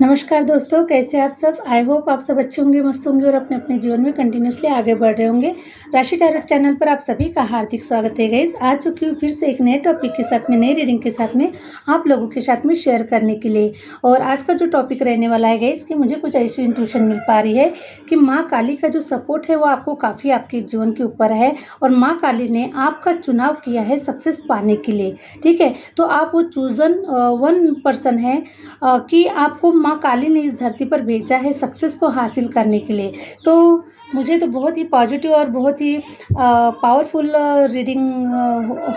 नमस्कार दोस्तों, कैसे आप सब? आई होप आप सब अच्छे होंगे, मस्त होंगे और अपने अपने जीवन में कंटिन्यूअसली आगे बढ़ रहे होंगे। राशि टैरो चैनल पर आप सभी का हार्दिक स्वागत है गाइस। आ चुकी हूँ फिर से एक नए टॉपिक के साथ में, नई रीडिंग के साथ में आप लोगों के साथ में शेयर करने के लिए। और आज का जो टॉपिक रहने वाला है गाइस कि मुझे कुछ ऐसी इंट्यूशन मिल पा रही है कि माँ काली का जो सपोर्ट है वो आपको काफ़ी आपके जीवन के ऊपर है और माँ काली ने आपका चुनाव किया है सक्सेस पाने के लिए। ठीक है, तो आप वो चूजन वन पर्सन है कि आपको माँ काली ने इस धरती पर भेजा है सक्सेस को हासिल करने के लिए। तो मुझे तो बहुत ही पॉजिटिव और बहुत ही पावरफुल रीडिंग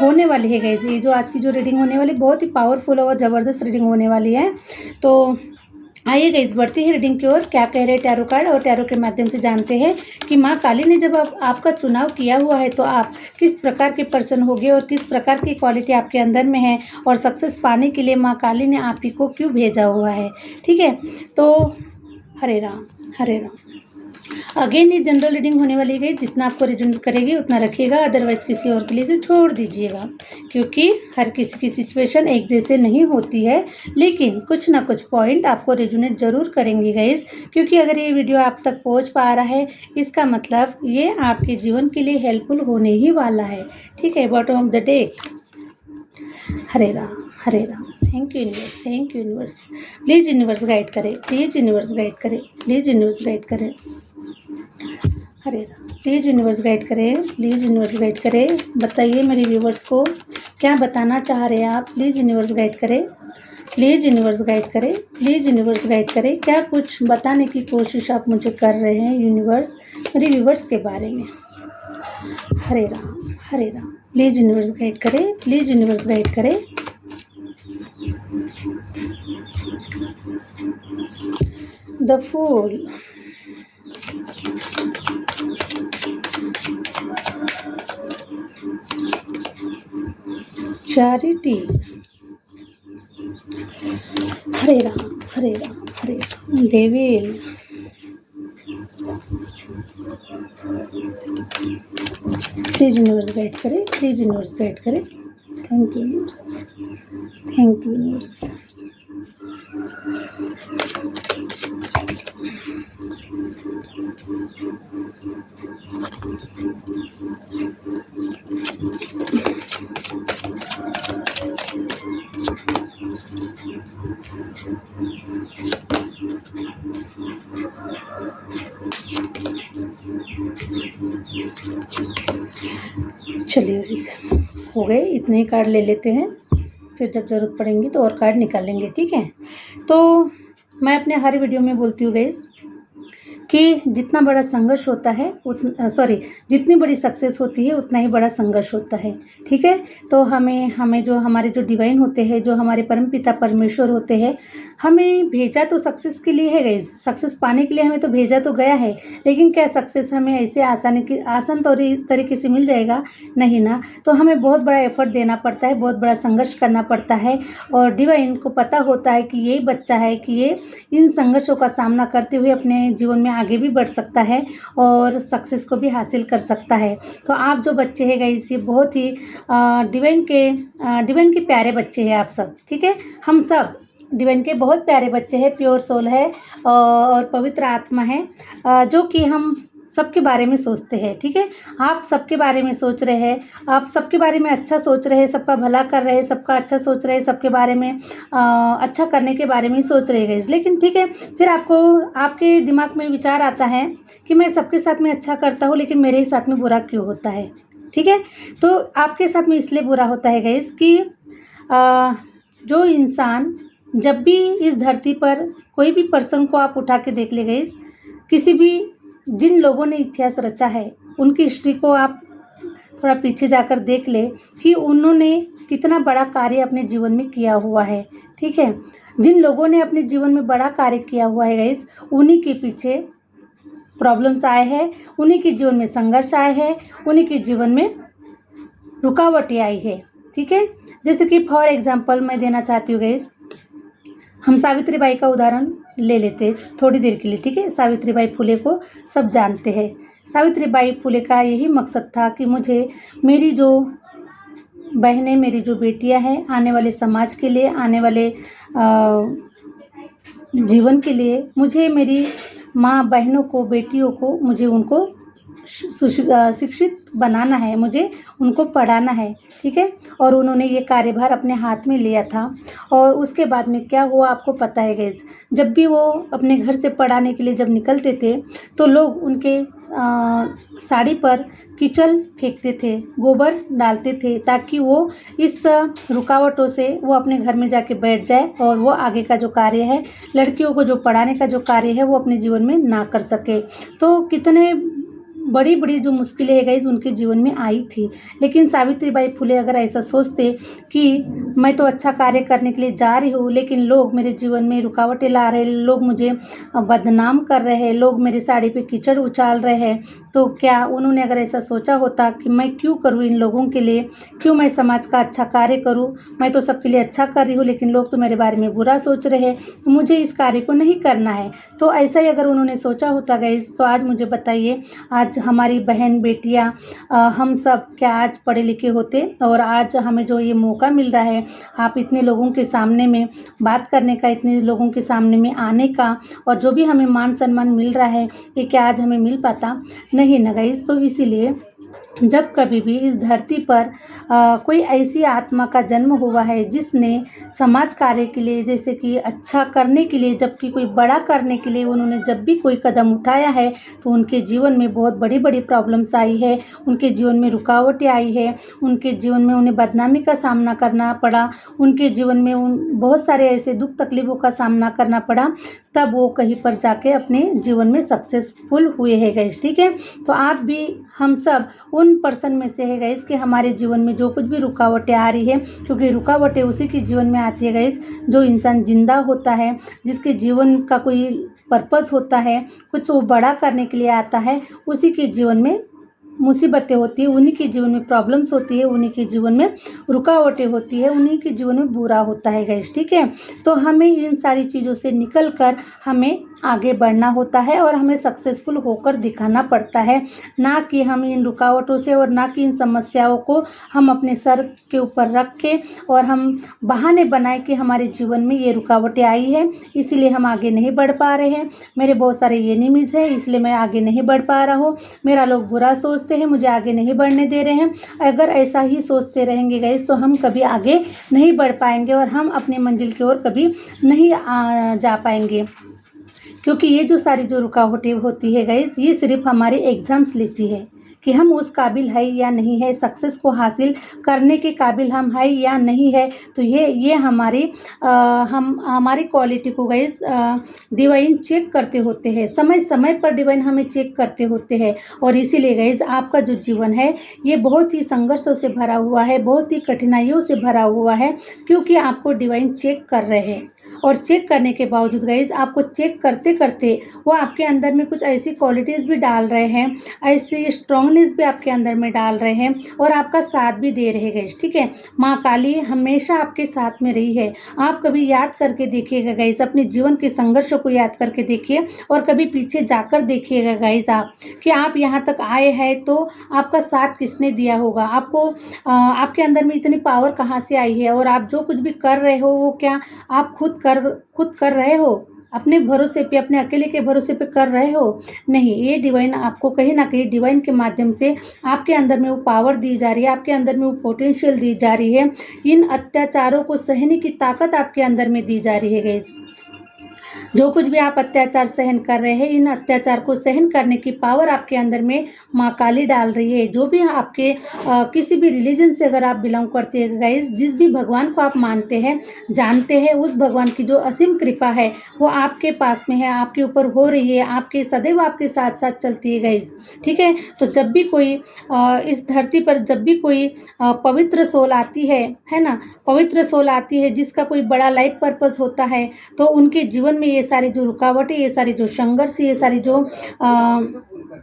होने वाली है गाइस। ये जो आज की जो रीडिंग होने वाली बहुत ही पावरफुल और ज़बरदस्त रीडिंग होने वाली है। तो आइए गाइस, बढ़ती है रीडिंग की ओर। क्या कह रहे हैं टैरो कार्ड, और टैरो के माध्यम से जानते हैं कि माँ काली ने जब आपका चुनाव किया हुआ है तो आप किस प्रकार के पर्सन होगे और किस प्रकार की क्वालिटी आपके अंदर में है और सक्सेस पाने के लिए माँ काली ने आप ही को क्यों भेजा हुआ है। ठीक है, तो हरे राम हरे राम। अगेन ये जनरल रीडिंग होने वाली है, जितना आपको रेजोनेट करेगी उतना रखिएगा, अदरवाइज किसी और के लिए से छोड़ दीजिएगा, क्योंकि हर किसी की सिचुएशन एक जैसे नहीं होती है। लेकिन कुछ ना कुछ पॉइंट आपको रेजोनेट जरूर करेंगे गाइस, क्योंकि अगर ये वीडियो आप तक पहुंच पा रहा है इसका मतलब ये आपके जीवन के लिए हेल्पफुल होने ही वाला है। ठीक है, bottom of the day. Hare Ram Hare Ram. Thank you universe, thank you universe. Please universe guide करें, प्लीज़ यूनिवर्स गाइड करें, प्लीज़ यूनिवर्स गाइड करें। हरे राम। प्लीज़ यूनिवर्स गाइड करें, प्लीज़ यूनिवर्स गाइड करें। बताइए मेरे व्यूवर्स को क्या बताना चाह रहे हैं आप। प्लीज़ यूनिवर्स गाइड करें, प्लीज़ यूनिवर्स गाइड करें, प्लीज़ यूनिवर्स गाइड करें। क्या कुछ बताने की कोशिश आप मुझे कर रहे हैं यूनिवर्स मेरे व्यूवर्स के बारे में। Hare Ram Hare Ram. Please universe guide करें, प्लीज़ यूनिवर्स गाइड करें। The fool. Charity. Hare Ram Hare Ram Hare Ram. Devil. Please universe guide करें, प्लीज यूनिवर्स गाइड करें। Thank you universe, thank you universe. चलिए हो गए, इतने ही कार्ड ले लेते हैं, फिर जब ज़रूरत पड़ेंगी तो और कार्ड निकालेंगे। ठीक है, तो मैं अपने हर वीडियो में बोलती हूँ गाइस कि जितना बड़ा संघर्ष होता है जितनी बड़ी सक्सेस होती है उतना ही बड़ा संघर्ष होता है। ठीक है, तो हमें जो हमारे जो डिवाइन होते हैं, जो हमारे परमपिता परमेश्वर होते हैं, हमें भेजा तो सक्सेस के लिए है गाइस। सक्सेस पाने के लिए हमें तो भेजा तो गया है, लेकिन क्या सक्सेस हमें ऐसे आसान तरीके से मिल जाएगा? नहीं ना। तो हमें बहुत बड़ा एफर्ट देना पड़ता है, बहुत बड़ा संघर्ष करना पड़ता है। और डिवाइन को पता होता है कि यही बच्चा है कि ये इन संघर्षों का सामना करते हुए अपने जीवन में आगे भी बढ़ सकता है और सक्सेस को भी हासिल कर सकता है। तो आप जो बच्चे हैं गाइस, ये बहुत ही डिवाइन के प्यारे बच्चे हैं आप सब। ठीक है, हम सब डिवाइन के बहुत प्यारे बच्चे हैं, प्योर सोल है और पवित्र आत्मा है, जो कि हम सबके बारे में सोचते हैं। ठीक है, आप सबके बारे में सोच रहे हैं, आप सबके बारे में अच्छा सोच रहे हैं, सबका भला कर रहे हैं, सबका अच्छा सोच रहे हैं, सबके बारे में अच्छा करने के बारे में ही सोच रहे हैं। लेकिन ठीक है, फिर आपके दिमाग में विचार आता है कि मैं सबके साथ में अच्छा करता हूँ लेकिन मेरे ही साथ में बुरा क्यों होता है। ठीक है, तो आपके साथ में इसलिए बुरा होता है गाइस कि जो इंसान जब भी इस धरती पर कोई भी पर्सन को आप उठा के देख ले गाइस, किसी भी जिन लोगों ने इतिहास रचा है उनकी हिस्ट्री को आप थोड़ा पीछे जाकर देख ले कि उन्होंने कितना बड़ा कार्य अपने जीवन में किया हुआ है। ठीक है, जिन लोगों ने अपने जीवन में बड़ा कार्य किया हुआ है गाइस, उन्हीं के पीछे प्रॉब्लम्स आए हैं, उन्हीं के जीवन में संघर्ष आए हैं, उन्हीं के जीवन में रुकावटें आई है। ठीक है, जैसे कि फॉर एग्जाम्पल मैं देना चाहती हूँ गाइस, हम सावित्रीबाई का उदाहरण ले लेते हैं थोड़ी देर के लिए। ठीक है, सावित्रीबाई फुले को सब जानते हैं। सावित्रीबाई फुले का यही मकसद था कि मुझे मेरी जो बहनें, मेरी जो बेटियां हैं, आने वाले समाज के लिए, आने वाले जीवन के लिए मुझे मेरी माँ बहनों को, बेटियों को, मुझे उनको शिक्षित बनाना है, मुझे उनको पढ़ाना है, ठीक है। और उन्होंने ये कार्यभार अपने हाथ में लिया था। और उसके बाद में क्या हुआ आपको पता है गाइस, जब भी वो अपने घर से पढ़ाने के लिए जब निकलते थे तो लोग उनके साड़ी पर कीचड़ फेंकते थे, गोबर डालते थे, ताकि वो इस रुकावटों से वो अपने घर में जाके बैठ जाए और वो आगे का जो कार्य है, लड़कियों को जो पढ़ाने का जो कार्य है, वो अपने जीवन में ना कर सके। तो कितने बड़ी बड़ी जो मुश्किलें है गाइस उनके जीवन में आई थी। लेकिन सावित्रीबाई फुले अगर ऐसा सोचते कि मैं तो अच्छा कार्य करने के लिए जा रही हूँ, लेकिन लोग मेरे जीवन में रुकावटें ला रहे हैं, लोग मुझे बदनाम कर रहे हैं, लोग मेरी साड़ी पे कीचड़ उछाल रहे हैं, तो क्या उन्होंने अगर ऐसा सोचा होता कि मैं क्यों करूँ इन लोगों के लिए, क्यों मैं समाज का अच्छा कार्य करूँ, मैं तो सबके लिए अच्छा कर रही हूँ लेकिन लोग तो मेरे बारे में बुरा सोच रहे हैं, तो मुझे इस कार्य को नहीं करना है। तो ऐसा ही अगर उन्होंने सोचा होता गाइस, तो आज मुझे बताइए, आज हमारी बहन बेटियां, हम सब क्या आज पढ़े लिखे होते, और आज हमें जो ये मौका मिल रहा है, आप इतने लोगों के सामने में बात करने का, इतने लोगों के सामने में आने का, और जो भी हमें मान सम्मान मिल रहा है, ये क्या आज हमें मिल पाता? नहीं ना गाइस। तो इसीलिए जब कभी भी इस धरती पर कोई ऐसी आत्मा का जन्म हुआ है जिसने समाज कार्य के लिए, जैसे कि अच्छा करने के लिए, जबकि कोई बड़ा करने के लिए उन्होंने जब भी कोई कदम उठाया है, तो उनके जीवन में बहुत बड़ी बड़ी प्रॉब्लम्स आई है, उनके जीवन में रुकावटें आई है, उनके जीवन में उन्हें बदनामी का सामना करना पड़ा, उनके जीवन में बहुत सारे ऐसे दुख तकलीफ़ों का सामना करना पड़ा, तब वो कहीं पर जाके अपने जीवन में सक्सेसफुल हुए हैं गाइस, ठीक है। तो आप भी, हम सब उन पर्सन में से है गाइस कि हमारे जीवन में जो कुछ भी रुकावटें आ रही है, क्योंकि रुकावटें उसी के जीवन में आती है गाइस जो इंसान जिंदा होता है, जिसके जीवन का कोई पर्पस होता है, कुछ वो बड़ा करने के लिए आता है, उसी के जीवन में मुसीबतें होती है, उन्हीं के जीवन में प्रॉब्लम्स होती है, उन्हीं के जीवन में रुकावटें होती है, उन्हीं के जीवन में बुरा होता है गाइस, ठीक है। तो हमें इन सारी चीज़ों से निकल कर हमें आगे बढ़ना होता है और हमें सक्सेसफुल होकर दिखाना पड़ता है, ना कि हम इन रुकावटों से और ना कि इन समस्याओं को हम अपने सर के ऊपर रख के और हम बहाने बनाए कि हमारे जीवन में ये रुकावटें आई है इसलिए हम आगे नहीं बढ़ पा रहे हैं, मेरे बहुत सारे एनिमीज़ हैं इसलिए मैं आगे नहीं बढ़ पा रहा हूँ, मेरा लोग बुरा सोचते हैं, मुझे आगे नहीं बढ़ने दे रहे हैं। अगर ऐसा ही सोचते रहेंगे गाइस तो हम कभी आगे नहीं बढ़ पाएंगे और हम अपनी मंजिल की ओर कभी नहीं जा पाएंगे, क्योंकि ये जो सारी जो रुकावटें होती है गाइस, ये सिर्फ हमारे एग्ज़ाम्स लेती है कि हम उस काबिल है या नहीं है, सक्सेस को हासिल करने के काबिल हम है या नहीं है। तो ये हमारी क्वालिटी को गाइस डिवाइन चेक करते होते हैं, समय समय पर डिवाइन हमें चेक करते होते हैं। और इसीलिए गाइस आपका जो जीवन है ये बहुत ही संघर्षों से भरा हुआ है, बहुत ही कठिनाइयों से भरा हुआ है, क्योंकि आपको डिवाइन चेक कर रहे हैं। और चेक करने के बावजूद गाइस आपको चेक करते करते वो आपके अंदर में कुछ ऐसी क्वालिटीज़ भी डाल रहे हैं, ऐसी स्ट्रांगनेस भी आपके अंदर में डाल रहे हैं और आपका साथ भी दे रहे गाइस, ठीक है। माँ काली हमेशा आपके साथ में रही है। आप कभी याद करके देखिएगा गाइस, अपने जीवन के संघर्षों को याद करके देखिए और कभी पीछे जाकर देखिएगा गाइस आप कि आप यहाँ तक आए हैं तो आपका साथ किसने दिया होगा, आपको आपके अंदर में इतनी पावर कहाँ से आई है, और आप जो कुछ भी कर रहे हो वो क्या आप खुद कर रहे हो, अपने भरोसे पे, अपने अकेले के भरोसे पे कर रहे हो? नहीं, ये डिवाइन आपको कहीं ना कहीं डिवाइन के माध्यम से आपके अंदर में वो पावर दी जा रही है, आपके अंदर में वो पोटेंशियल दी जा रही है, इन अत्याचारों को सहने की ताकत आपके अंदर में दी जा रही है गाइस। जो कुछ भी आप अत्याचार सहन कर रहे हैं, इन अत्याचार को सहन करने की पावर आपके अंदर में माँ काली डाल रही है। जो भी आपके किसी भी रिलीजन से अगर आप बिलोंग करते हैं गाइस, जिस भी भगवान को आप मानते हैं, जानते हैं, उस भगवान की जो असीम कृपा है वो आपके पास में है, आपके ऊपर हो रही है, आपके सदैव आपके साथ साथ चलती है गाइस, ठीक है। तो जब भी कोई इस धरती पर जब भी कोई पवित्र सोल आती है ना, पवित्र सोल आती है जिसका कोई बड़ा लाइफ पर्पस होता है, तो उनके जीवन में में ये सारी जो रुकावटें, ये सारी जो संघर्ष, ये सारी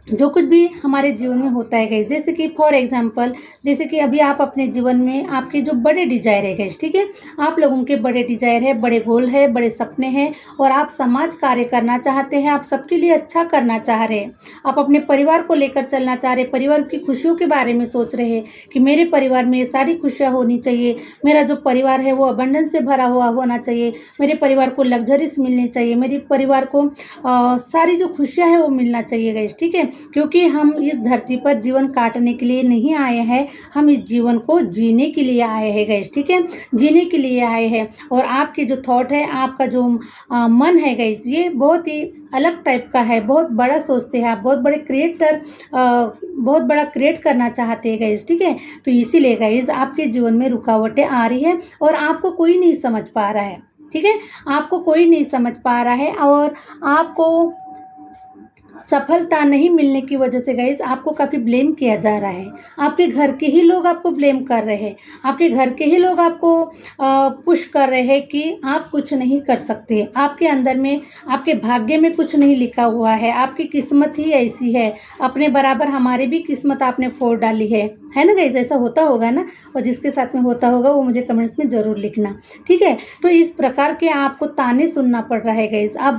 जो कुछ भी हमारे जीवन में होता है गाइस, जैसे कि फॉर एग्जांपल, जैसे कि अभी आप अपने जीवन में आपके जो बड़े डिजायर है गाइस, ठीक है, आप लोगों के बड़े डिजायर है, बड़े गोल है, बड़े सपने हैं और आप समाज कार्य करना चाहते हैं, आप सबके लिए अच्छा करना चाह रहे हैं, आप अपने परिवार को लेकर चलना चाह रहे हैं, परिवार की खुशियों के बारे में सोच रहे हैं कि मेरे परिवार में ये सारी खुशियाँ होनी चाहिए, मेरा जो परिवार है वो अबंडेंस से भरा हुआ होना चाहिए, मेरे परिवार को लग्जरीज मिलनी चाहिए, मेरे परिवार को सारी जो खुशियाँ हैं वो मिलना चाहिए गाइस, ठीक है, क्योंकि हम इस धरती पर जीवन काटने के लिए नहीं आए हैं, हम इस जीवन को जीने के लिए आए हैं गाइस, ठीक है, जीने के लिए आए हैं। और आपके जो थॉट है, आपका जो मन है गाइस, ये बहुत ही अलग टाइप का है, बहुत बड़ा सोचते हैं आप, बहुत बड़े क्रिएटर, बहुत बड़ा क्रिएट करना चाहते हैं गाइस, ठीक है। तो इसीलिए गाइस आपके जीवन में रुकावटें आ रही है और आपको कोई नहीं समझ पा रहा है, ठीक है, आपको कोई नहीं समझ पा रहा है और आपको सफलता नहीं मिलने की वजह से गाइस आपको काफ़ी ब्लेम किया जा रहा है, आपके घर के ही लोग आपको ब्लेम कर रहे हैं, आपके घर के ही लोग आपको पुश कर रहे हैं कि आप कुछ नहीं कर सकते, आपके अंदर में, आपके भाग्य में कुछ नहीं लिखा हुआ है, आपकी किस्मत ही ऐसी है, अपने बराबर हमारी भी किस्मत आपने फोड़ डाली है ना गाइस, ऐसा होता होगा ना, और जिसके साथ में होता होगा वो मुझे कमेंट्स में ज़रूर लिखना, ठीक है। तो इस प्रकार के आपको ताने सुनना पड़ रहा है गाइस, आप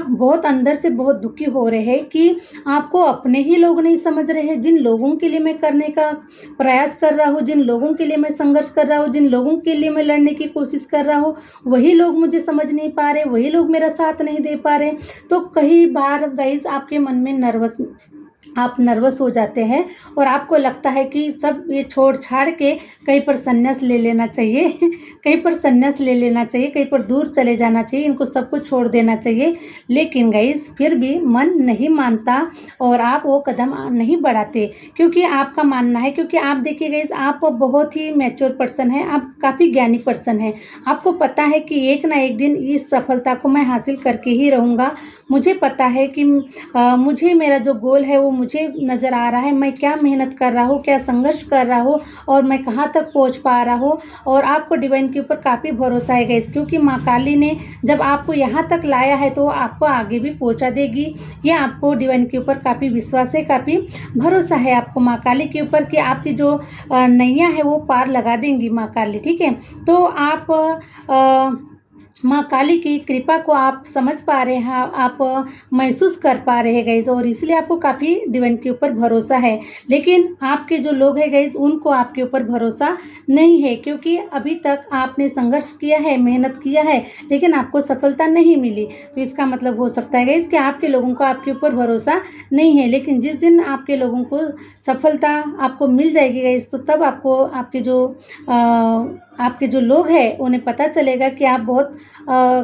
बहुत अंदर से बहुत दुखी हो रहे हैं कि आपको अपने ही लोग नहीं समझ रहे हैं, जिन लोगों के लिए मैं करने का प्रयास कर रहा हूँ, जिन लोगों के लिए मैं संघर्ष कर रहा हूँ, जिन लोगों के लिए मैं लड़ने की कोशिश कर रहा हूँ, वही लोग मुझे समझ नहीं पा रहे, वही लोग मेरा साथ नहीं दे पा रहे। तो कई बार गाइस आपके मन में आप नर्वस हो जाते हैं और आपको लगता है कि सब ये छोड़ छाड़ के कहीं पर संन्यास ले लेना चाहिए कहीं पर संन्यास ले लेना चाहिए, कहीं पर दूर चले जाना चाहिए, इनको सब कुछ छोड़ देना चाहिए। लेकिन गाइस फिर भी मन नहीं मानता और आप वो कदम नहीं बढ़ाते, क्योंकि आपका मानना है, क्योंकि आप देखिए गाइस आप बहुत ही मैच्योर पर्सन है, आप काफ़ी ज्ञानी पर्सन है, आपको पता है कि एक ना एक दिन इस सफलता को मैं हासिल करके ही रहूँगा। मुझे पता है कि मुझे मेरा जो गोल है वो मुझे नज़र आ रहा है, मैं क्या मेहनत कर रहा हूँ, क्या संघर्ष कर रहा हूँ और मैं कहाँ तक पहुँच पा रहा हूँ। और आपको डिवाइन के ऊपर काफ़ी भरोसा है गाइस, क्योंकि माँ काली ने जब आपको यहाँ तक लाया है तो आपको आगे भी पहुँचा देगी। ये आपको डिवाइन के ऊपर काफ़ी विश्वास है, काफ़ी भरोसा है आपको माँ काली के ऊपर कि आपकी जो नैया है वो पार लगा देंगी माँ काली, ठीक है। तो आप माँ काली की कृपा को आप समझ पा रहे हैं, आप महसूस कर पा रहे हैं गाइस, और इसलिए आपको काफ़ी डिवाइन के ऊपर भरोसा है। लेकिन आपके जो लोग हैं गाइस उनको आपके ऊपर भरोसा नहीं है, क्योंकि अभी तक आपने संघर्ष किया है, मेहनत किया है, लेकिन आपको सफलता नहीं मिली। तो इसका मतलब हो सकता है गाइस कि आपके लोगों को आपके ऊपर भरोसा नहीं है। लेकिन जिस दिन आपके लोगों को सफलता आपको मिल जाएगी गाइस, तो तब आपको आपके जो लोग हैं उन्हें पता चलेगा कि आप बहुत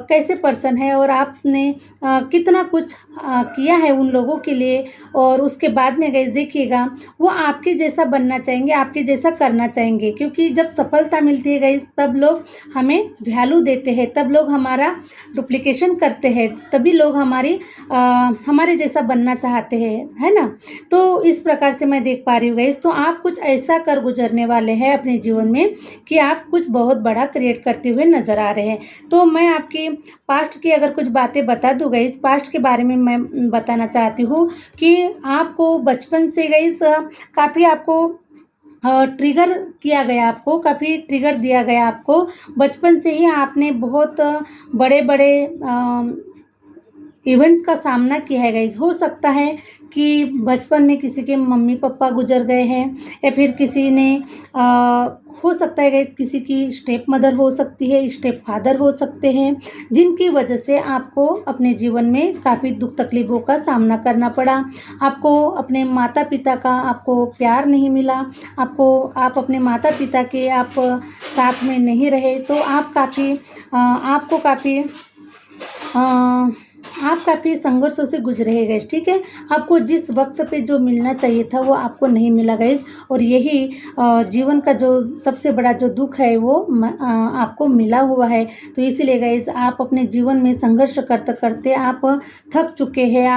कैसे पर्सन है और आपने कितना कुछ किया है उन लोगों के लिए। और उसके बाद में गाइस देखिएगा वो आपके जैसा बनना चाहेंगे, आपके जैसा करना चाहेंगे, क्योंकि जब सफलता मिलती है गाइस तब लोग हमें वैल्यू देते हैं, तब लोग हमारा डुप्लीकेशन करते हैं, तभी लोग हमारे जैसा बनना चाहते हैं, है ना। तो इस प्रकार से मैं देख पा रही हूँ गाइस, तो आप कुछ ऐसा कर गुजरने वाले हैं अपने जीवन में कि आप कुछ बहुत बड़ा क्रिएट करते हुए नज़र आ रहे हैं। तो मैं आपकी पास्ट की अगर कुछ बातें बता दूँ गाइस, पास्ट के बारे में मैं बताना चाहती हूँ कि आपको बचपन से गाइस काफ़ी आपको ट्रिगर किया गया, आपको काफ़ी ट्रिगर दिया गया। आपको बचपन से ही आपने बहुत बड़े बड़े इवेंट्स का सामना किया है गाइस। हो सकता है कि बचपन में किसी के मम्मी पापा गुजर गए हैं, या फिर किसी ने हो सकता है गाइस किसी की स्टेप मदर हो सकती है, स्टेप फादर हो सकते हैं, जिनकी वजह से आपको अपने जीवन में काफ़ी दुख तकलीफ़ों का सामना करना पड़ा। आपको अपने माता पिता का आपको प्यार नहीं मिला, आप अपने माता पिता के आप साथ में नहीं रहे, तो आप काफ़ी संघर्षों से गुजरे हैं गाइस, ठीक है। आपको जिस वक्त पे जो मिलना चाहिए था वो आपको नहीं मिला गाइस, और यही जीवन का जो सबसे बड़ा जो दुख है वो आपको मिला हुआ है। तो इसीलिए गाइस आप अपने जीवन में संघर्ष करते करते आप थक चुके हैं,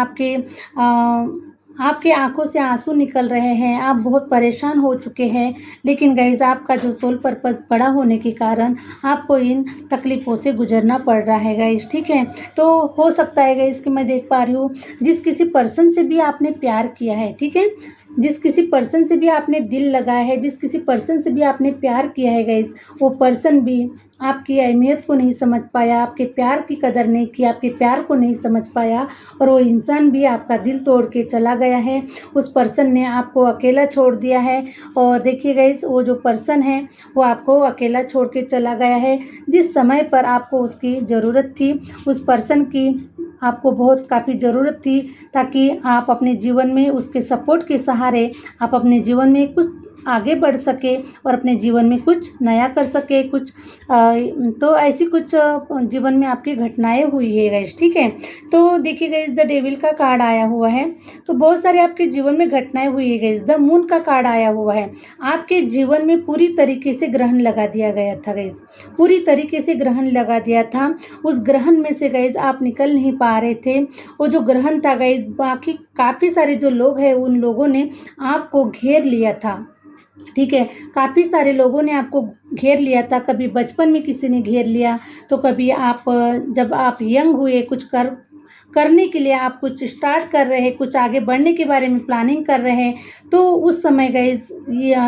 आपकी आँखों से आँसू निकल रहे हैं, आप बहुत परेशान हो चुके हैं, लेकिन गाइज़ आपका जो सोल पर्पस बड़ा होने के कारण आपको इन तकलीफ़ों से गुज़रना पड़ रहा है गाइज़, ठीक है? तो हो सकता है गाइज़ कि मैं देख पा रही हूँ, जिस किसी पर्सन से भी आपने प्यार किया है, ठीक है? जिस किसी पर्सन से भी आपने दिल लगाया है, जिस किसी पर्सन से भी आपने प्यार किया है गाइज़, वो पर्सन भी आपकी अहमियत को नहीं समझ पाया, आपके प्यार की कदर नहीं की, आपके प्यार को नहीं समझ पाया और वो इंसान भी आपका दिल तोड़ के चला गया है। उस पर्सन ने आपको अकेला छोड़ दिया है और देखिए गाइस वो जो पर्सन है वो आपको अकेला छोड़ के चला गया है। जिस समय पर आपको उसकी ज़रूरत थी, उस पर्सन की आपको बहुत काफ़ी ज़रूरत थी, ताकि आप अपने जीवन में उसके सपोर्ट के सहारे आप अपने जीवन में कुछ आगे बढ़ सके और अपने जीवन में कुछ नया कर सके, कुछ तो ऐसी कुछ जीवन में आपकी घटनाएं हुई है गाइस, ठीक है? तो देखिए गाइस द डेविल का कार्ड आया हुआ है, तो बहुत सारे आपके जीवन में घटनाएं हुई है गाइस। द मून का कार्ड आया हुआ है, आपके जीवन में पूरी तरीके से ग्रहण लगा दिया गया था गाइस, पूरी तरीके से ग्रहण लगा दिया था। उस ग्रहण में से गाइस आप निकल नहीं पा रहे थे। वो जो ग्रहण था गाइस, बाकी काफ़ी सारे जो लोग हैं उन लोगों ने आपको घेर लिया था, ठीक है? काफ़ी सारे लोगों ने आपको घेर लिया था। कभी बचपन में किसी ने घेर लिया, तो कभी आप जब आप यंग हुए, कुछ करने के लिए आप कुछ स्टार्ट कर रहे हैं, कुछ आगे बढ़ने के बारे में प्लानिंग कर रहे हैं, तो उस समय गाइस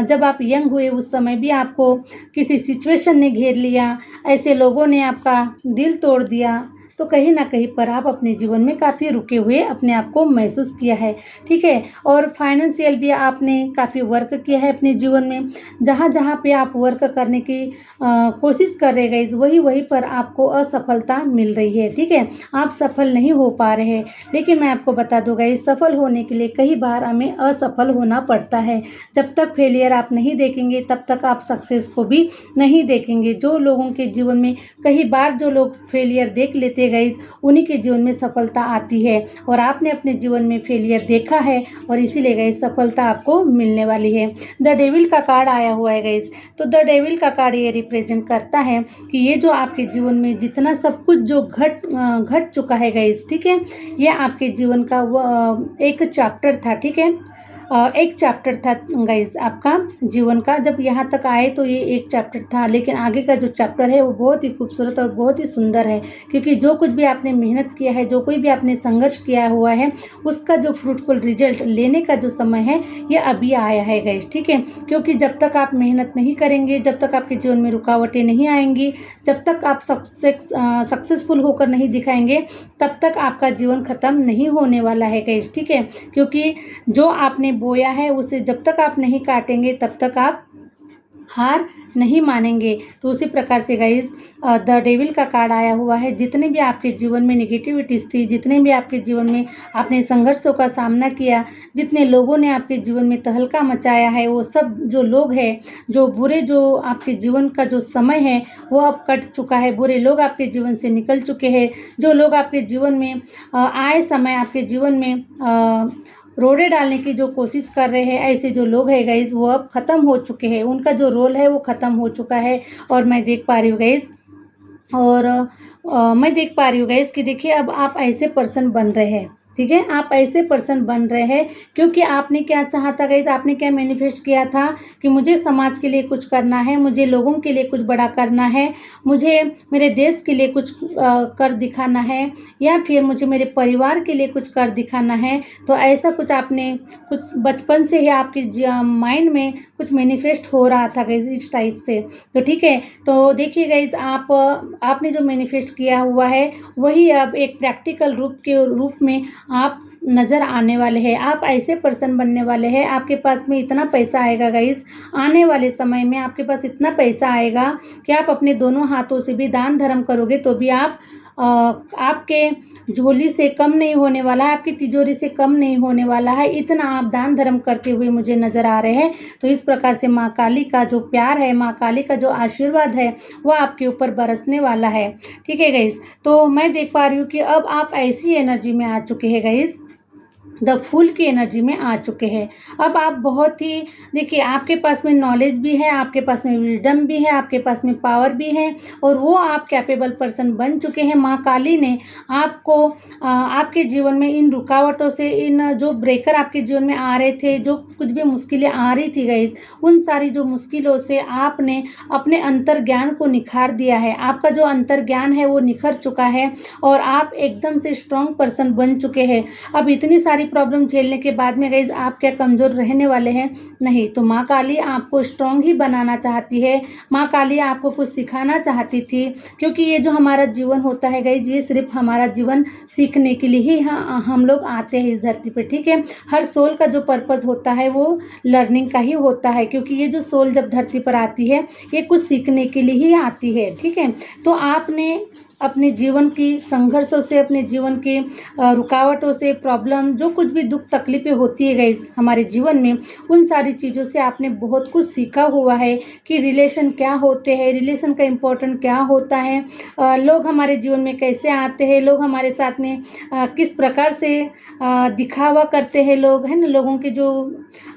जब आप यंग हुए उस समय भी आपको किसी सिचुएशन ने घेर लिया, ऐसे लोगों ने आपका दिल तोड़ दिया। तो कहीं न कहीं पर आप अपने जीवन में काफ़ी रुके हुए अपने आप को महसूस किया है, ठीक है? और फाइनेंशियल भी आपने काफ़ी वर्क किया है अपने जीवन में। जहाँ-जहाँ पे आप वर्क करने की कोशिश कर रहे गाइस, वहीं पर आपको असफलता मिल रही है, ठीक है? आप सफल नहीं हो पा रहे हैं। लेकिन मैं आपको बता दूँ गाइस, सफल होने के लिए कई बार हमें असफल होना पड़ता है। जब तक फेलियर आप नहीं देखेंगे तब तक आप सक्सेस को भी नहीं देखेंगे। जो लोगों के जीवन में कई बार जो लोग फेलियर देख लेते गाइस, उन्हीं के जीवन में सफलता आती है और आपने अपने जीवन में फेलियर देखा है और इसीलिए गाइस सफलता आपको मिलने वाली है। द डेविल का कार्ड आया हुआ है गाइस, तो द डेविल का कार्ड ये रिप्रेजेंट करता है कि ये जो आपके जीवन में जितना सब कुछ जो घट चुका है गाइस, ठीक है? ये आपके जीवन का एक चैप्टर था, ठीक है? एक चैप्टर था गाइस आपका जीवन का। जब यहाँ तक आए तो ये एक चैप्टर था, लेकिन आगे का जो चैप्टर है वो बहुत ही खूबसूरत और बहुत ही सुंदर है, क्योंकि जो कुछ भी आपने मेहनत किया है, जो कोई भी आपने संघर्ष किया हुआ है, उसका जो फ्रूटफुल रिजल्ट लेने का जो समय है ये अभी आया है गाइस, ठीक है? क्योंकि जब तक आप मेहनत नहीं करेंगे, जब तक आपके जीवन में रुकावटें नहीं आएंगी, जब तक आप सक्सेसफुल होकर नहीं दिखाएंगे, तब तक आपका जीवन खत्म नहीं होने वाला है गाइस, ठीक है? क्योंकि जो आपने बोया है उसे जब तक आप नहीं काटेंगे तब तक आप हार नहीं मानेंगे। तो उसी प्रकार से गाइस द डेविल का कार्ड आया हुआ है। जितने भी आपके जीवन में नेगेटिविटीज़ थी, जितने भी आपके जीवन में आपने संघर्षों का सामना किया, जितने लोगों ने आपके जीवन में तहलका मचाया है, वो सब जो लोग हैं, जो बुरे जो आपके जीवन का जो समय है वो अब कट चुका है। बुरे लोग आपके जीवन से निकल चुके हैं। जो लोग आपके जीवन में आए समय आपके जीवन में रोड़े डालने की जो कोशिश कर रहे हैं, ऐसे जो लोग हैं गाइस वो अब ख़त्म हो चुके हैं। उनका जो रोल है वो ख़त्म हो चुका है। और मैं देख पा रही हूँ गाइस, और मैं देख पा रही हूँ गाइस कि देखिए अब आप ऐसे पर्सन बन रहे हैं, ठीक है? आप ऐसे पर्सन बन रहे हैं क्योंकि आपने क्या चाहा था गाइस, आपने क्या मैनिफेस्ट किया था कि मुझे समाज के लिए कुछ करना है, मुझे लोगों के लिए कुछ बड़ा करना है, मुझे मेरे देश के लिए कुछ कर दिखाना है, या फिर मुझे मेरे परिवार के लिए कुछ कर दिखाना है। तो ऐसा कुछ आपने कुछ बचपन से ही आपके माइंड में कुछ मैनिफेस्ट हो रहा था गाइस इस टाइप से। तो ठीक है, तो देखिए गाइस आपने जो मैनिफेस्ट किया हुआ है वही अब एक प्रैक्टिकल रूप में आप नज़र आने वाले हैं। आप ऐसे पर्सन बनने वाले हैं, आपके पास में इतना पैसा आएगा गाइस, आने वाले समय में आपके पास इतना पैसा आएगा कि आप अपने दोनों हाथों से भी दान धर्म करोगे तो भी आपके झोली से कम नहीं होने वाला है, आपकी तिजोरी से कम नहीं होने वाला है। इतना आप दान धर्म करते हुए मुझे नज़र आ रहे हैं। तो इस प्रकार से माँ काली का जो प्यार है, माँ काली का जो आशीर्वाद है वो आपके ऊपर बरसने वाला है, ठीक है गाइस? तो मैं देख पा रही हूँ कि अब आप ऐसी एनर्जी में आ चुके हैं गाइस द फूल की एनर्जी में आ चुके हैं। अब आप बहुत ही देखिए, आपके पास में नॉलेज भी है, आपके पास में विजडम भी है, आपके पास में पावर भी है और वो आप कैपेबल पर्सन बन चुके हैं। माँ काली ने आपको आपके जीवन में इन रुकावटों से, इन जो ब्रेकर आपके जीवन में आ रहे थे, जो कुछ भी मुश्किलें आ रही थी गाइस, उन सारी जो मुश्किलों से आपने अपने अंतर ज्ञान को निखार दिया है। आपका जो अंतर ज्ञान है वो निखर चुका है और आप एकदम से स्ट्रॉन्ग पर्सन बन चुके हैं। अब इतनी सारी प्रॉब्लम झेलने के बाद में गाइस आप क्या कमज़ोर रहने वाले हैं? नहीं। तो माँ काली आपको स्ट्रॉन्ग ही बनाना चाहती है। माँ काली आपको कुछ सिखाना चाहती थी, क्योंकि ये जो हमारा जीवन होता है गाइस, ये सिर्फ हमारा जीवन सीखने के लिए ही हम लोग आते हैं इस धरती पे, ठीक है। हर सोल का जो पर्पज़ होता है वो लर्निंग का ही होता है, क्योंकि ये जो सोल जब धरती पर आती है ये कुछ सीखने के लिए ही आती है, ठीक है। तो आपने अपने जीवन की संघर्षों से, अपने जीवन के रुकावटों से, प्रॉब्लम, जो कुछ भी दुख तकलीफ़ें होती है गाइस हमारे जीवन में, उन सारी चीज़ों से आपने बहुत कुछ सीखा हुआ है कि रिलेशन क्या होते हैं, रिलेशन का इम्पोर्टेंट क्या होता है, लोग हमारे जीवन में कैसे आते हैं, लोग हमारे साथ में किस प्रकार से दिखावा करते हैं लोग, है ना, लोगों के जो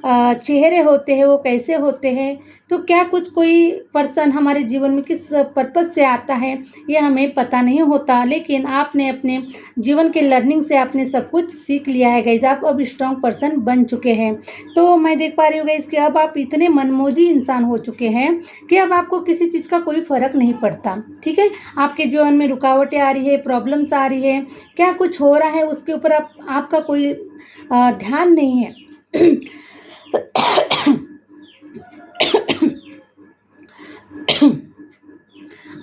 चेहरे होते हैं वो कैसे होते हैं। तो क्या कुछ कोई पर्सन हमारे जीवन में किस पर्पज़ से आता है ये हमें पता नहीं होता, लेकिन आपने अपने जीवन के लर्निंग से आपने सब कुछ सीख लिया है गाइज। आप अब स्ट्रॉन्ग पर्सन बन चुके हैं। तो मैं देख पा रही हूँ गाइज कि अब आप इतने मनमोजी इंसान हो चुके हैं कि अब आपको किसी चीज़ का कोई फ़र्क नहीं पड़ता, ठीक है। आपके जीवन में रुकावटें आ रही है, प्रॉब्लम्स आ रही है, क्या कुछ हो रहा है उसके ऊपर आपका कोई ध्यान नहीं है।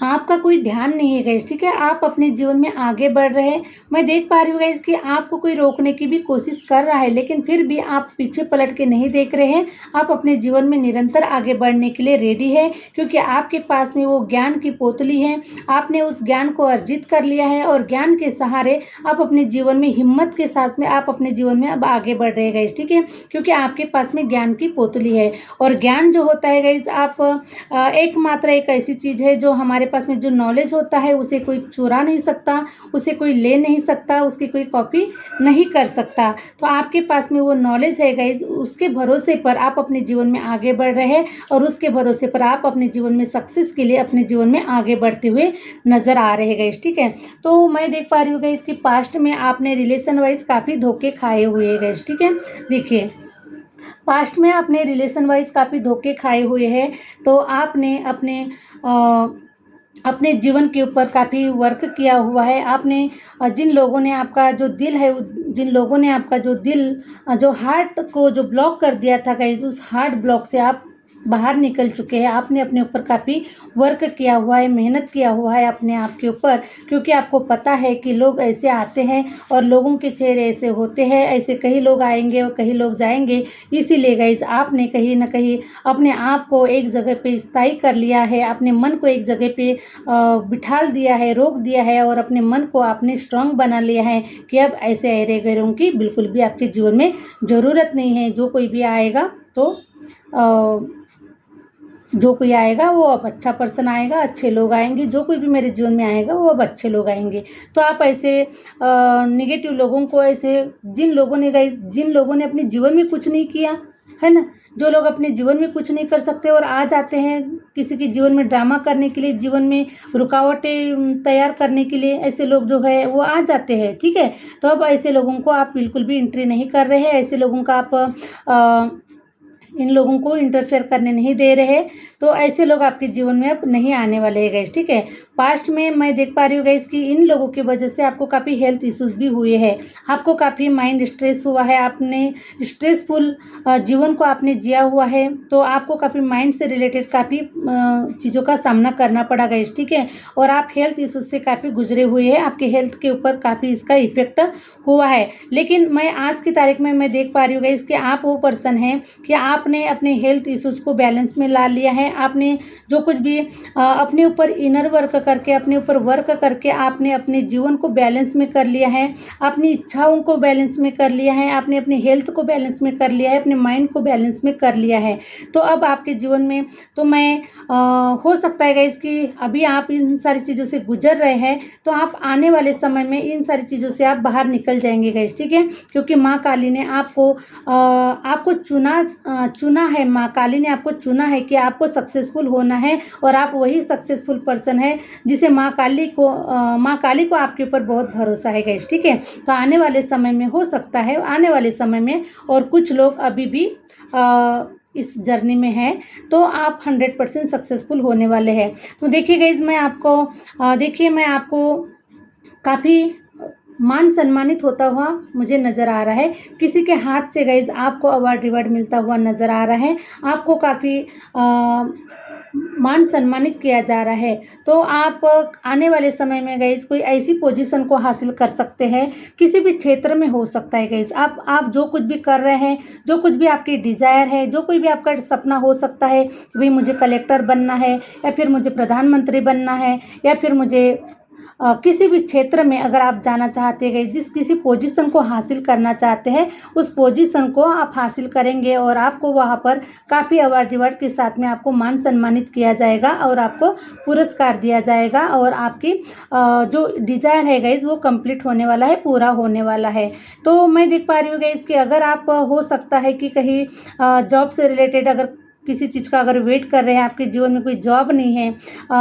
आपका कोई ध्यान नहीं है गाइस, ठीक है। आप अपने जीवन में आगे बढ़ रहे हैं। मैं देख पा रही हूँ गाइस कि आपको कोई रोकने की भी कोशिश कर रहा है, लेकिन फिर भी आप पीछे पलट के नहीं देख रहे हैं। आप अपने जीवन में निरंतर आगे बढ़ने के लिए रेडी है, क्योंकि आपके पास में वो ज्ञान की पोतली है। आपने उस ज्ञान को अर्जित कर लिया है और ज्ञान के सहारे आप अपने जीवन में हिम्मत के साथ में आप अपने जीवन में अब आगे बढ़ रहे हैं गाइस, ठीक है। क्योंकि आपके पास में ज्ञान की पोतली है और ज्ञान जो होता है गाइस, आप एकमात्र एक ऐसी चीज़ है जो हमारे पास में जो नॉलेज होता है उसे कोई चुरा नहीं सकता, उसे कोई ले नहीं सकता, उसकी कोई कॉपी नहीं कर सकता। तो आपके पास में वो नॉलेज है गाइज, उसके भरोसे पर आप अपने जीवन में आगे बढ़ रहे हैं और उसके भरोसे पर आप अपने जीवन में सक्सेस के लिए अपने जीवन में आगे बढ़ते हुए नज़र आ रहे हैं गाइज, ठीक है। तो मैं देख पा रही हूँ गाइज कि पास्ट में आपने रिलेशन वाइज काफ़ी धोखे खाए हुए हैं गाइज, ठीक है। देखिए, पास्ट में आपने रिलेशन वाइज काफ़ी धोखे खाए हुए हैं, तो आपने अपने जीवन के ऊपर काफ़ी वर्क किया हुआ है। आपने जिन लोगों ने आपका जो दिल है, जिन लोगों ने आपका जो दिल, जो हार्ट को जो ब्लॉक कर दिया था गाइस, उस हार्ट ब्लॉक से आप बाहर निकल चुके हैं। आपने अपने ऊपर काफ़ी वर्क किया हुआ है, मेहनत किया हुआ है अपने आप के ऊपर, क्योंकि आपको पता है कि लोग ऐसे आते हैं और लोगों के चेहरे ऐसे होते हैं, ऐसे कई लोग आएंगे और कई लोग जाएंगे। इसीलिए गाइस आपने कहीं ना कहीं अपने आप को एक जगह पे स्थायी कर लिया है, अपने मन को एक जगह पे बिठाल दिया है, रोक दिया है और अपने मन को आपने स्ट्रांग बना लिया है कि अब ऐसे अरे गैरों की बिल्कुल भी आपके जीवन में ज़रूरत नहीं है। जो कोई भी आएगा तो जो कोई आएगा वो अब अच्छा पर्सन आएगा, अच्छे लोग आएंगे, जो कोई भी मेरे जीवन में आएगा वो अब अच्छे लोग आएंगे। तो आप ऐसे नेगेटिव लोगों को, ऐसे जिन लोगों ने अपने जीवन में कुछ नहीं किया है ना, जो लोग अपने जीवन में कुछ नहीं कर सकते और आ जाते हैं किसी के जीवन में ड्रामा करने के लिए, जीवन में रुकावटें तैयार करने के लिए, ऐसे लोग जो है वो आ जाते हैं, ठीक है। तो अब ऐसे लोगों को आप बिल्कुल भी एंट्री नहीं कर रहे हैं, ऐसे लोगों का आप इन लोगों को इंटरफेयर करने नहीं दे रहे। तो ऐसे लोग आपके जीवन में अब नहीं आने वाले हैं गाइस, ठीक है। पास्ट में मैं देख पा रही हूँ गाइस कि इन लोगों की वजह से आपको काफ़ी हेल्थ इश्यूज भी हुए हैं, आपको काफ़ी माइंड स्ट्रेस हुआ है, आपने स्ट्रेसफुल जीवन को आपने जिया हुआ है, तो आपको काफ़ी माइंड से रिलेटेड काफ़ी चीज़ों का सामना करना पड़ा गाइस, ठीक है। और आप हेल्थ इश्यूज से काफ़ी गुजरे हुए हैं, आपके हेल्थ के ऊपर काफ़ी इसका इफेक्ट हुआ है। लेकिन मैं आज की तारीख में मैं देख पा रही हूँ गाइस कि आप वो पर्सन हैं कि आपने अपने हेल्थ इश्यूज को बैलेंस में ला लिया है, आपने जो कुछ भी अपने ऊपर इनर वर्क करके, अपने ऊपर वर्क करके आपने अपने जीवन को बैलेंस में कर लिया है, अपनी इच्छाओं को बैलेंस में कर लिया है, आपने अपनी हेल्थ को बैलेंस में कर लिया है, अपने माइंड को बैलेंस में कर लिया है। तो अब आपके जीवन में तो मैं हो सकता है गाइस कि अभी आप इन सारी चीज़ों से गुजर रहे हैं, तो आप आने वाले समय में इन सारी चीज़ों से आप बाहर निकल जाएंगे गाइस, ठीक है। क्योंकि माँ काली ने आपको चुना है, माँ काली ने आपको चुना है कि आपको सक्सेसफुल होना है, और आप वही सक्सेसफुल पर्सन है जिसे माँ काली को आपके ऊपर बहुत भरोसा है गाइस, ठीक है। तो आने वाले समय में हो सकता है, आने वाले समय में, और कुछ लोग अभी भी इस जर्नी में है, तो आप 100% सक्सेसफुल होने वाले हैं। तो देखिए गाइस, मैं आपको काफ़ी मान सम्मानित होता हुआ मुझे नज़र आ रहा है। किसी के हाथ से गाइस आपको अवार्ड रिवार्ड मिलता हुआ नज़र आ रहा है। आपको काफ़ी मान सम्मानित किया जा रहा है। तो आप आने वाले समय में गाइस कोई ऐसी पोजीशन को हासिल कर सकते हैं, किसी भी क्षेत्र में हो सकता है गाइस। आप जो कुछ भी कर रहे हैं, जो कुछ भी आपकी डिज़ायर है, जो कोई भी आपका सपना हो सकता है कि भाई मुझे कलेक्टर बनना है, या फिर मुझे प्रधानमंत्री बनना है, या फिर मुझे किसी भी क्षेत्र में अगर आप जाना चाहते हैं, किसी पोजीशन को हासिल करना चाहते हैं, उस पोजीशन को आप हासिल करेंगे, और आपको वहाँ पर काफ़ी अवार्ड रिवार्ड के साथ में आपको मान सम्मानित किया जाएगा, और आपको पुरस्कार दिया जाएगा, और आपकी जो डिज़ायर है गाइज वो कंप्लीट होने वाला है, पूरा होने वाला है। तो मैं देख पा रही हूँ गाइज कि अगर आप हो सकता है कि कहीं जॉब से रिलेटेड अगर किसी चीज़ का अगर वेट कर रहे हैं, आपके जीवन में कोई जॉब नहीं है,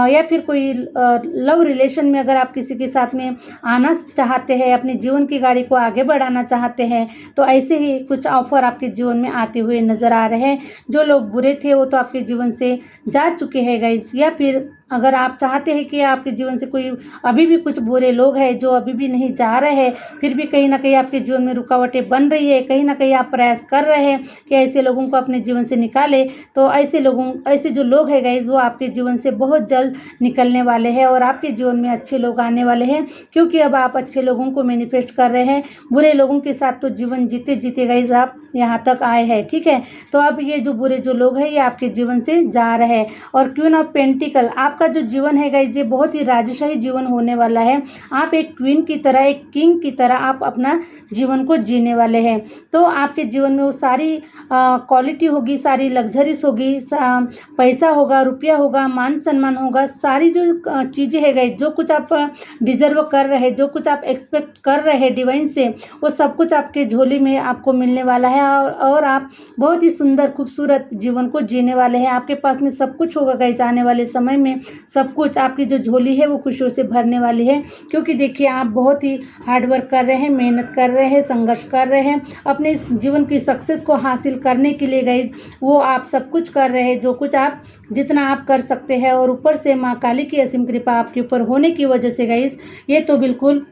या फिर कोई लव रिलेशन में अगर आप किसी के साथ में आना चाहते हैं, अपने जीवन की गाड़ी को आगे बढ़ाना चाहते हैं, तो ऐसे ही कुछ ऑफर आपके जीवन में आते हुए नज़र आ रहे हैं। जो लोग बुरे थे वो तो आपके जीवन से जा चुके हैं गाइज, या फिर अगर आप चाहते हैं कि आपके जीवन से कोई अभी भी कुछ बुरे लोग हैं जो अभी भी नहीं जा रहे हैं, फिर भी कहीं ना कहीं आपके जीवन में रुकावटें बन रही है, कहीं ना कहीं आप प्रयास कर रहे हैं कि ऐसे लोगों को अपने जीवन से निकालें, तो ऐसे जो लोग हैं गाइज वो आपके जीवन से बहुत जल्द निकलने वाले हैं, और आपके जीवन में अच्छे लोग आने वाले हैं। क्योंकि अब आप अच्छे लोगों को मैनिफेस्ट कर रहे हैं, बुरे लोगों के साथ तो जीवन जीते जीते गाइज आप यहाँ तक आए हैं, ठीक है। तो अब ये जो बुरे जो लोग हैं ये आपके जीवन से जा रहे हैं। और क्वीन ऑफ पेंटिकल, आपका जो जीवन है गाइज ये बहुत ही राजशाही जीवन होने वाला है। आप एक क्वीन की तरह, एक किंग की तरह आप अपना जीवन को जीने वाले हैं। तो आपके जीवन में वो सारी क्वालिटी होगी, सारी लग्जरीज होगी, पैसा होगा, रुपया होगा, मान सम्मान होगा, सारी जो चीज़ें है गाइज, जो कुछ आप डिजर्व कर रहे हैं, जो कुछ आप एक्सपेक्ट कर रहे हैं डिवाइन से, वो सब कुछ आपके झोली में आपको मिलने वाला है, और आप बहुत ही सुंदर खूबसूरत जीवन को जीने वाले हैं। आपके पास में सब कुछ होगा गाइज, आने वाले समय में सब कुछ, आपकी जो झोली है वो खुशियों से भरने वाली है। क्योंकि देखिए आप बहुत ही हार्डवर्क कर रहे हैं, मेहनत कर रहे हैं, संघर्ष कर रहे हैं अपने जीवन की सक्सेस को हासिल करने के लिए गाइज। वो आप सब कुछ कर रहे हैं, जो कुछ आप जितना आप कर सकते हैं, और ऊपर से माँ काली की असीम कृपा आपके ऊपर होने की वजह से गाइज ये तो बिल्कुल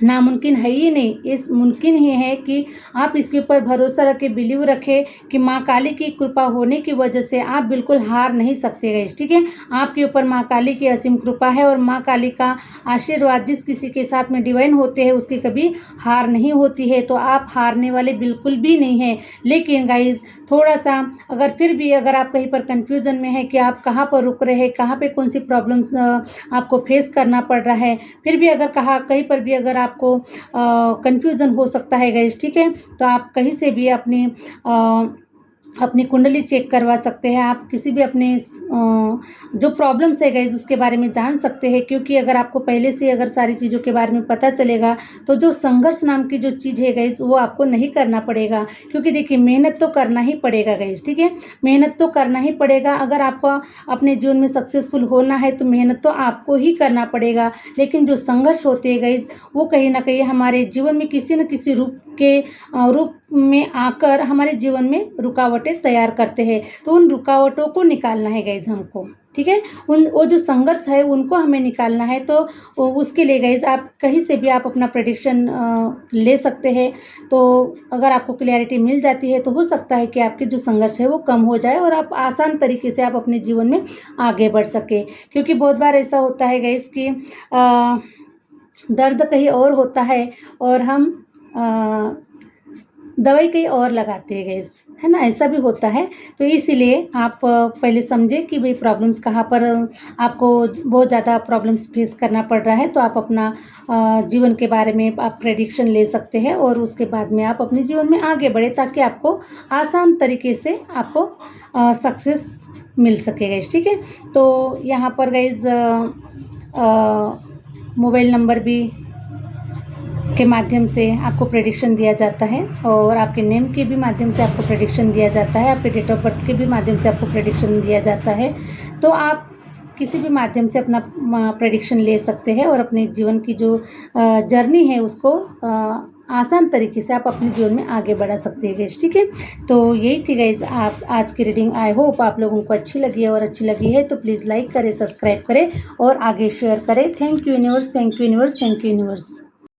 नामुमकिन है ही नहीं, इस मुमकिन ही है कि आप इसके ऊपर भरोसा रखें, बिलीव रखें कि माँ काली की कृपा होने की वजह से आप बिल्कुल हार नहीं सकते गाइस, ठीक है। आपके ऊपर माँ काली की असीम कृपा है, और माँ काली का आशीर्वाद जिस किसी के साथ में डिवाइन होते हैं उसकी कभी हार नहीं होती है। तो आप हारने वाले बिल्कुल भी नहीं हैं। लेकिन गाइज थोड़ा सा अगर आप कहीं पर कन्फ्यूज़न में है कि आप कहाँ पर रुक रहे हैं, कहाँ पर कौन सी प्रॉब्लम्स आपको फेस करना पड़ रहा है, फिर भी अगर कहीं पर भी अगर आपको कंफ्यूजन हो सकता है गाइस, ठीक है, तो आप कहीं से भी अपनी कुंडली चेक करवा सकते हैं। आप किसी भी अपने जो प्रॉब्लम्स है गाइज उसके बारे में जान सकते हैं। क्योंकि अगर आपको पहले से अगर सारी चीज़ों के बारे में पता चलेगा तो जो संघर्ष नाम की जो चीज़ है गाइज वो आपको नहीं करना पड़ेगा। क्योंकि देखिए मेहनत तो करना ही पड़ेगा गाइज, ठीक है, मेहनत तो करना ही पड़ेगा। अगर आपको अपने जीवन में सक्सेसफुल होना है तो मेहनत तो आपको ही करना पड़ेगा। लेकिन जो संघर्ष होते हैं गाइज वो कहीं ना कहीं हमारे जीवन में किसी न किसी रूप में आकर हमारे जीवन में रुकावटें तैयार करते हैं। तो उन रुकावटों को निकालना है गाइज हमको, ठीक है, वो जो संघर्ष है उनको हमें निकालना है। तो उसके लिए गाइज आप कहीं से भी आप अपना प्रेडिक्शन ले सकते हैं। तो अगर आपको क्लैरिटी मिल जाती है तो हो सकता है कि आपके जो संघर्ष है वो कम हो जाए और आप आसान तरीके से आप अपने जीवन में आगे बढ़ सके। क्योंकि बहुत बार ऐसा होता है गाइज कि दर्द कहीं और होता है और हम दवाई कहीं और लगाते हैं गैस, है ना, ऐसा भी होता है। तो इसीलिए आप पहले समझें कि भाई प्रॉब्लम्स कहाँ पर आपको बहुत ज़्यादा प्रॉब्लम्स फेस करना पड़ रहा है, तो आप अपना जीवन के बारे में आप प्रेडिक्शन ले सकते हैं और उसके बाद में आप अपने जीवन में आगे बढ़े, ताकि आपको आसान तरीके से आपको सक्सेस मिल सके गाइस, ठीक है। तो यहाँ पर गाइस मोबाइल नंबर भी के माध्यम से आपको प्रेडिक्शन दिया जाता है और आपके नेम के भी माध्यम से आपको प्रेडिक्शन दिया जाता है, आपके डेट ऑफ बर्थ के भी माध्यम से आपको प्रेडिक्शन दिया जाता है। तो आप किसी भी माध्यम से अपना प्रेडिक्शन ले सकते हैं और अपने जीवन की जो जर्नी है उसको आसान तरीके से आप अपने जीवन में आगे बढ़ा सकते हैं गाइस, ठीक है। तो यही थी गाइस आप आज की रीडिंग। आई होप आप लोगों को अच्छी लगी है, और अच्छी लगी है तो प्लीज़ लाइक करें, सब्सक्राइब करें और आगे शेयर करें। Thank you universe, thank you universe, thank you universe.